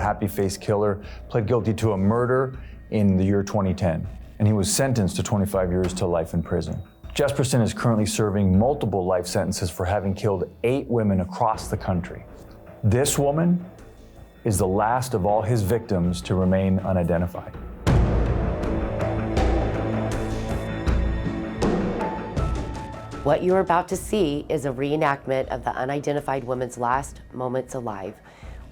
happy-face killer, pled guilty to a murder in the year 2010, and he was sentenced to 25 years to life in prison. Jesperson is currently serving multiple life sentences for having killed 8 women across the country. This woman is the last of all his victims to remain unidentified. What you're about to see is a reenactment of the unidentified woman's last moments alive.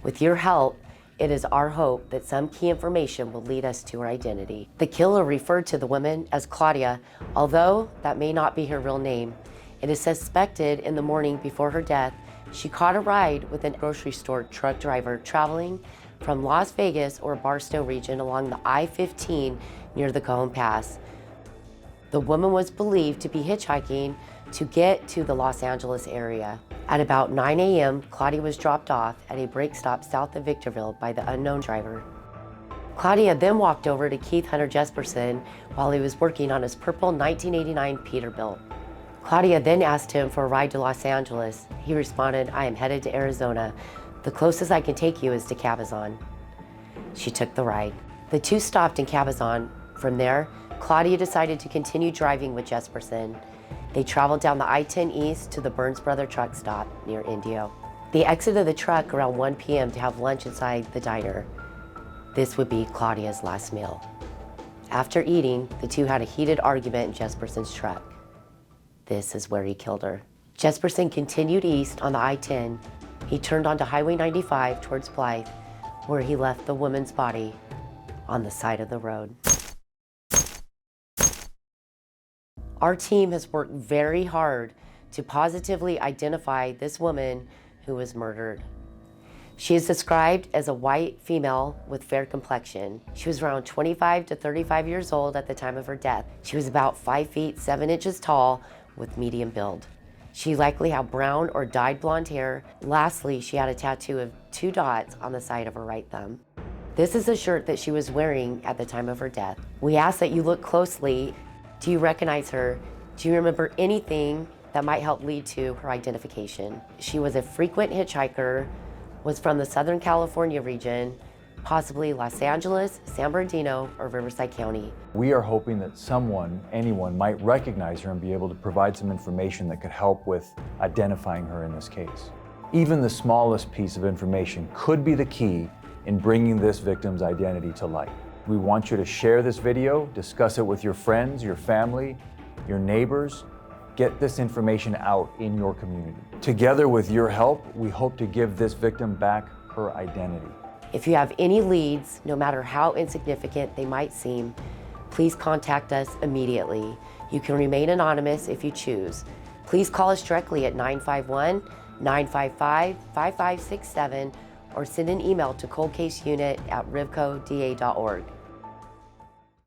With your help, it is our hope that some key information will lead us to her identity. The killer referred to the woman as Claudia, although that may not be her real name. It is suspected in the morning before her death, she caught a ride with a grocery store truck driver traveling from Las Vegas or Barstow region along the I-15 near the Cajon Pass. The woman was believed to be hitchhiking to get to the Los Angeles area. At about 9 a.m., Claudia was dropped off at a brake stop south of Victorville by the unknown driver. Claudia then walked over to Keith Jesperson while he was working on his purple 1989 Peterbilt. Claudia then asked him for a ride to Los Angeles. He responded, "I am headed to Arizona. The closest I can take you is to Cabazon." She took the ride. The two stopped in Cabazon. From there, Claudia decided to continue driving with Jesperson. They traveled down the I-10 East to the Burns Brother truck stop near Indio. They exited the truck around 1 p.m. to have lunch inside the diner. This would be Claudia's last meal. After eating, the two had a heated argument in Jesperson's truck. This is where he killed her. Jesperson continued east on the I-10. He turned onto Highway 95 towards Blythe, where he left the woman's body on the side of the road. Our team has worked very hard to positively identify this woman who was murdered. She is described as a white female with fair complexion. She was around 25 to 35 years old at the time of her death. She was about 5 feet 7 inches tall with medium build. She likely had brown or dyed blonde hair. Lastly, she had a tattoo of 2 dots on the side of her right thumb. This is the shirt that she was wearing at the time of her death. We ask that you look closely. Do you recognize her? Do you remember anything that might help lead to her identification? She was a frequent hitchhiker, was from the Southern California region, possibly Los Angeles, San Bernardino, or Riverside County. We are hoping that anyone might recognize her and be able to provide some information that could help with identifying her in this case. Even the smallest piece of information could be the key in bringing this victim's identity to light. We want you to share this video, discuss it with your friends, your family, your neighbors. Get this information out in your community. Together with your help, we hope to give this victim back her identity. If you have any leads, no matter how insignificant they might seem, please contact us immediately. You can remain anonymous if you choose. Please call us directly at 951-955-5567 or send an email to coldcaseunit@rivcoda.org.